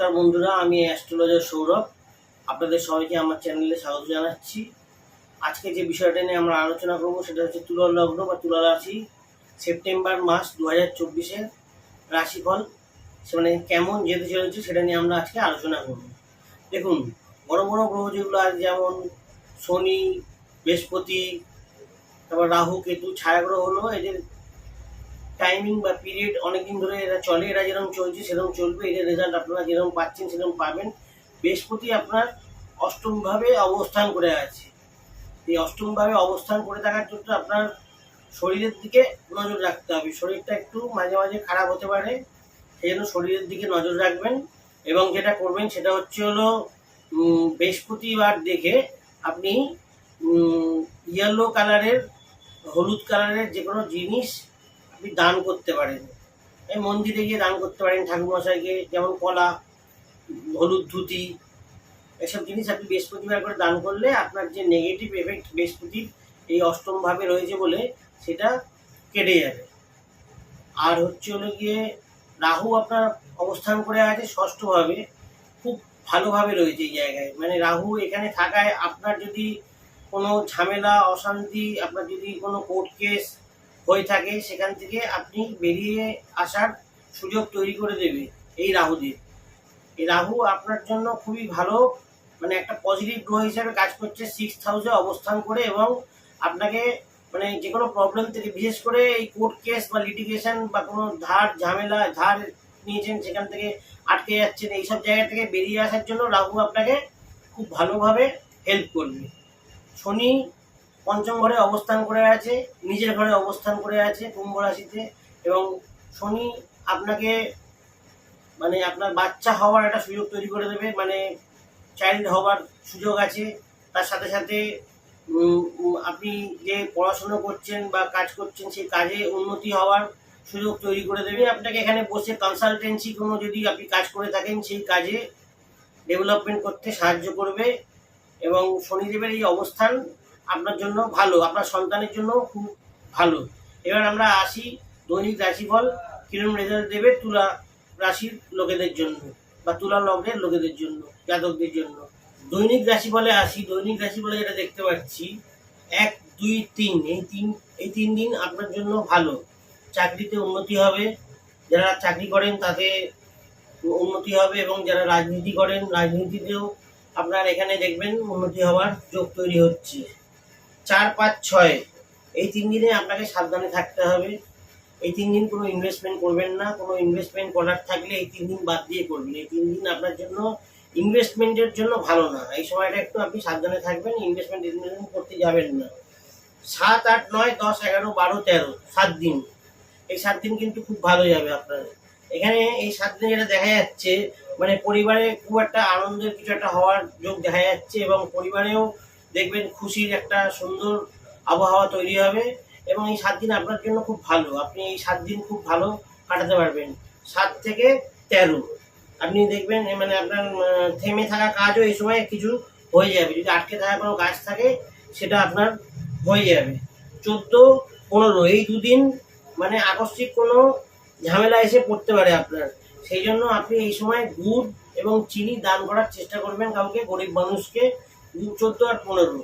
নমস্কার বন্ধুরা, আমি অ্যাস্ট্রোলজার সৌরভ। আপনাদের সবাইকে আমার চ্যানেলে স্বাগত জানাচ্ছি। আজকে যে বিষয়টা নিয়ে আমরা আলোচনা করব সেটা হচ্ছে তুলা লগ্ন বা তুলা রাশি সেপ্টেম্বর মাস 2024-এর রাশিফল মানে কেমন যেতে চলেছে সেটা নিয়ে আমরা আজকে আলোচনা করব। দেখুন, বড় বড় গ্রহ যেগুলো আছে যেমন শনি, বৃহস্পতি, তারপর রাহু, কেতু ছায়াগ্রহ হলো, এদের টাইমিং বা পিরিয়ড অনেকদিন ধরে এরা চলে। এরা যেরকম চলছে সেরকম চলবে, এদের রেজাল্ট আপনারা যেরকম পাচ্ছেন সেরকম পাবেন। বৃহস্পতি আপনার অষ্টমভাবে অবস্থান করে আছে। এই অষ্টমভাবে অবস্থান করে থাকার জন্য আপনার শরীরের দিকে নজর রাখতে হবে। শরীরটা একটু মাঝে মাঝে খারাপ হতে পারে, সেই জন্য শরীরের দিকে নজর রাখবেন। এবং যেটা করবেন সেটা হচ্ছে হলো বৃহস্পতিবার দেখে আপনি ইয়েলো কালারের, হলুদ কালারের যে কোনো জিনিস আপনি দান করতে পারেন। মন্দিরে গিয়ে দান করতে পারেন ঠাকুরমশাইকে, যেমন কলা, হলুদ ধুতি, এসব জিনিস আপনি বৃহস্পতিবার করে দান করলে আপনার যে নেগেটিভ এফেক্ট বৃহস্পতির এই অষ্টমভাবে রয়েছে বলে সেটা কেটে যাবে। আর হচ্ছে হলো গিয়ে রাহু আপনার অবস্থান করে আছে ষষ্ঠভাবে, খুব ভালোভাবে রয়েছে এই জায়গায়। মানে রাহু এখানে থাকায় আপনার যদি কোনো ঝামেলা অশান্তি, আপনার যদি কোনো কোর্ট কেস হয়ে থাকে সেখান থেকে আপনি বেরিয়ে আসার সুযোগ তৈরি করে দেবে এই রাহুদের। এই রাহু আপনার জন্য খুবই ভালো, মানে একটা পজিটিভ গ্রহ হিসাবে কাজ করছে 6th হাউসে অবস্থান করে, এবং আপনাকে মানে যে কোনো প্রবলেম থেকে, বিশেষ করে এই কোর্ট কেস বা লিটিগেশন বা কোনো ধার ঝামেলা, ধার নিয়েছেন সেখান থেকে আটকে যাচ্ছেন, এইসব জায়গা থেকে বেরিয়ে আসার জন্য রাহু আপনাকে খুব ভালোভাবে হেল্প করবে। শনি পঞ্চম ঘরে অবস্থান করে আছে, নিজের ঘরে অবস্থান করে আছে কুম্ভ রাশিতে, এবং শনি আপনাকে মানে আপনার বাচ্চা হওয়ার একটা সুযোগ তৈরি করে দেবে, মানে চাইল্ড হওয়ার সুযোগ আছে। তার সাথে সাথে আপনি যে পড়াশুনো করছেন বা কাজ করছেন সেই কাজে উন্নতি হওয়ার সুযোগ তৈরি করে দেবে। আপনাকে এখানে বসে কনসালটেন্সি কোনো যদি আপনি কাজ করে থাকেন সেই কাজে ডেভেলপমেন্ট করতে সাহায্য করবে। এবং শনিদেবের এই অবস্থান আপনার জন্য ভালো, আপনার সন্তানের জন্য খুব ভালো। এবার আমরা আসি দৈনিক রাশিফল কিরম রেজাল্ট দেবে তুলা রাশির লোকেদের জন্য বা তুলা লগ্নের লোকেদের জন্য, জাতকদের জন্য। দৈনিক রাশিফলে আসি। দৈনিক রাশিফলে যেটা দেখতে পাচ্ছি 1, 2, 3, এই তিন দিন আপনার জন্য ভালো। চাকরিতে উন্নতি হবে, যারা চাকরি করেন তাতে উন্নতি হবে, এবং যারা রাজনীতি করেন রাজনীতিতেও আপনার এখানে দেখবেন উন্নতি হওয়ার যোগ তৈরি হচ্ছে। 4, 5, 6 এই 3 দিনে আপনাকে সাবধানে থাকতে হবে। এই 3 দিন কোনো ইনভেস্টমেন্ট করবেন না। কোনো ইনভেস্টমেন্ট করার থাকলে এই 3 দিন বাদ দিয়ে করবেন। এই 3 দিন আপনার জন্য ইনভেস্টমেন্টের জন্য ভালো না। এই সময়টা একটু আপনি সাবধানে থাকবেন, ইনভেস্টমেন্ট করতে যাবেন না। 7, 8, 9, 10, 11, 12, 13 7 দিন, এই 7 দিন কিন্তু খুব ভালো যাবে আপনার। এখানে এই 7 দিন যেটা দেখা যাচ্ছে মানে পরিবারে খুব একটা আনন্দের কিছু একটা হওয়ার যোগ দেখা যাচ্ছে, এবং পরিবারেও দেখবেন খুশির একটা সুন্দর আবহাওয়া তৈরি হবে। এবং এই 7 দিন আপনার জন্য খুব ভালো, আপনি এই 7 দিন খুব ভালো কাটাতে পারবেন। 7 থেকে 13 আপনি দেখবেন মানে আপনার থেমে থাকা কাজও এই সময় কিছু হয়ে যাবে। যদি আটকে থাকা কোনো কাজ থাকে সেটা আপনার হয়ে যাবে। 14, 15 এই দুদিন মানে আকস্মিক কোনো ঝামেলা এসে পড়তে পারে আপনার, সেই জন্য আপনি এই সময় গুড় এবং চিনি দান করার চেষ্টা করবেন কাউকে, গরিব মানুষকে। 14 আর 15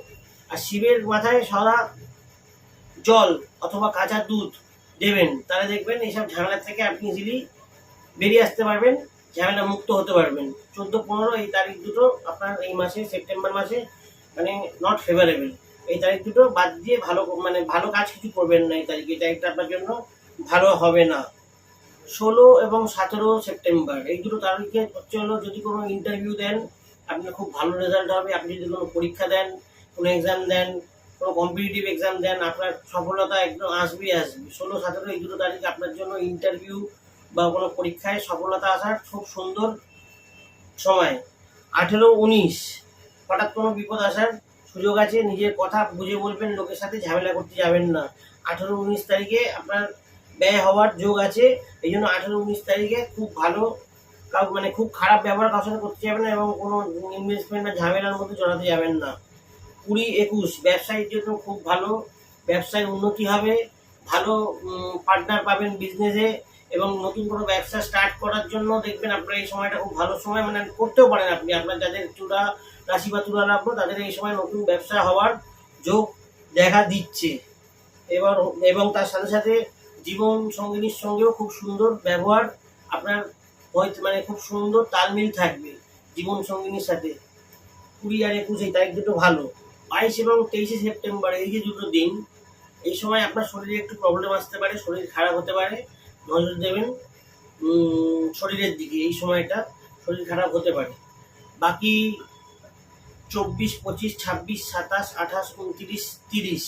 আর শিবের মাথায় সদা জল অথবা কাঁচা দুধ দেবেন, তাহলে দেখবেন এইসব ঝামেলা থেকে আপনি ইজিলি বেরিয়ে আসতে পারবেন, ঝামেলা মুক্ত হতে পারবেন। 14, 15 এই তারিখ দুটো আপনার এই মাসে সেপ্টেম্বর মাসে মানে নট ফেভারেবল। এই তারিখ দুটো বাদ দিয়ে ভালো কাজ কিছু করবেন না। এই তারিখটা আপনার জন্য ভালো হবে না। 16 এবং 17 সেপ্টেম্বর এই দুটো তারিখে হচ্ছে হলো যদি কোনো ইন্টারভিউ দেন আপনার খুব ভালো রেজাল্ট হবে। আপনি যদি কোনো পরীক্ষা দেন, কোনো এক্সাম দেন, কোনো কম্পিটিটিভ এক্সাম দেন, আপনার সফলতা একদম আসবেই আসবে। 16, 17 এই দুটো তারিখ আপনার জন্য ইন্টারভিউ বা কোনো পরীক্ষায় সফলতা আসার খুব সুন্দর সময়। 18, 19 হঠাৎ কোনো বিপদ আসার সুযোগ আছে, নিজের কথা বুঝে বলবেন, লোকের সাথে ঝামেলা করতে যাবেন না। 18, 19 তারিখে আপনার ব্যয় হওয়ার যোগ আছে, এই জন্য 18, 19 তারিখে খুব ভালো মানে খুব খারাপ ব্যবহার কারোর সাথে করতে যাবেন না, এবং কোনো ইনভেস্টমেন্ট বা ঝামেলার মধ্যে জড়াতে যাবেন না। 20, 21 ব্যবসায়ীর জন্য খুব ভালো, ব্যবসায় উন্নতি হবে, ভালো পার্টনার পাবেন বিজনেসে, এবং নতুন কোনো ব্যবসা স্টার্ট করার জন্য দেখবেন আপনার এই সময়টা খুব ভালো সময়, মানে করতেও পারেন আপনি। আপনার যাদের তুলা রাশি বা তুলা লগ্ন তাদের এই সময় নতুন ব্যবসা হওয়ার যোগ দেখা দিচ্ছে। এবার এবং তার সাথে সাথে জীবন সঙ্গিনীর সঙ্গেও খুব সুন্দর ব্যবহার আপনার হয়তো, মানে খুব সুন্দর তালমিল থাকবে জীবন সঙ্গিনীর সাথে। 20 আর 21 এই তারিখ দুটো ভালো। 22 এবং 23 সেপ্টেম্বর এই যে দুটো দিন, এই সময় আপনার শরীরে একটু প্রবলেম আসতে পারে, শরীর খারাপ হতে পারে, নজর দেবেন শরীরের দিকে। এই সময়টা শরীর খারাপ হতে পারে। বাকি 24, 25, 26, 27, 28, 29, 30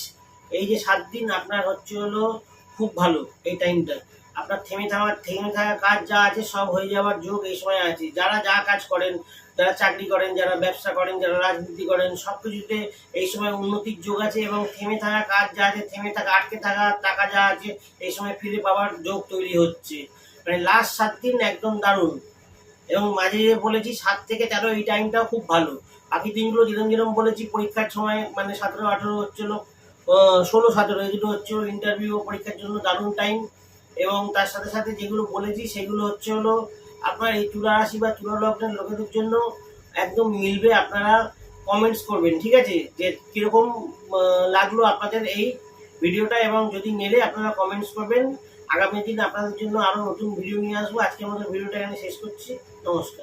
এই যে 7 দিন আপনার হচ্ছে হলো খুব ভালো। এই টাইমটা আপনার থেমে থাকা কাজ যা আছে সব হয়ে যাওয়ার যোগ এই সময় আছে। যারা যা কাজ করেন, যারা চাকরি করেন, যারা ব্যবসা করেন, যারা রাজনীতি করেন, সব কিছুতে এই সময় উন্নতির যোগ আছে এবং থেমে থাকা কাজ যা আছে, থেমে থাকা আটকে থাকা টাকা যা আছে এই সময় ফিরে পাওয়ার যোগ তৈরি হচ্ছে। মানে লাস্ট 7 দিন একদম দারুণ। এবং মাঝে যে বলেছি 7 থেকে 13 এই টাইমটাও খুব ভালো। বাকি দিনগুলো যেরকম যেরকম বলেছি পরীক্ষার সময়, মানে 17, 18 হচ্ছিল, 16, 17 এগুলো হচ্ছে ইন্টারভিউ পরীক্ষার জন্য দারুণ টাইম। এবং তার সাথে সাথে যেগুলো বলেছি সেগুলো হচ্ছে হলো আপনার এই তুলা রাশি বা তুলা লগ্নের লোকেদের জন্য একদম মিলবে। আপনারা কমেন্টস করবেন, ঠিক আছে, যে কীরকম লাগলো আপনাদের এই ভিডিওটা, এবং যদি মেলে আপনারা কমেন্টস করবেন। আগামী দিন আপনাদের জন্য আরও নতুন ভিডিও নিয়ে আসবো। আজকের মতো ভিডিওটা এখানে শেষ করছি। নমস্কার।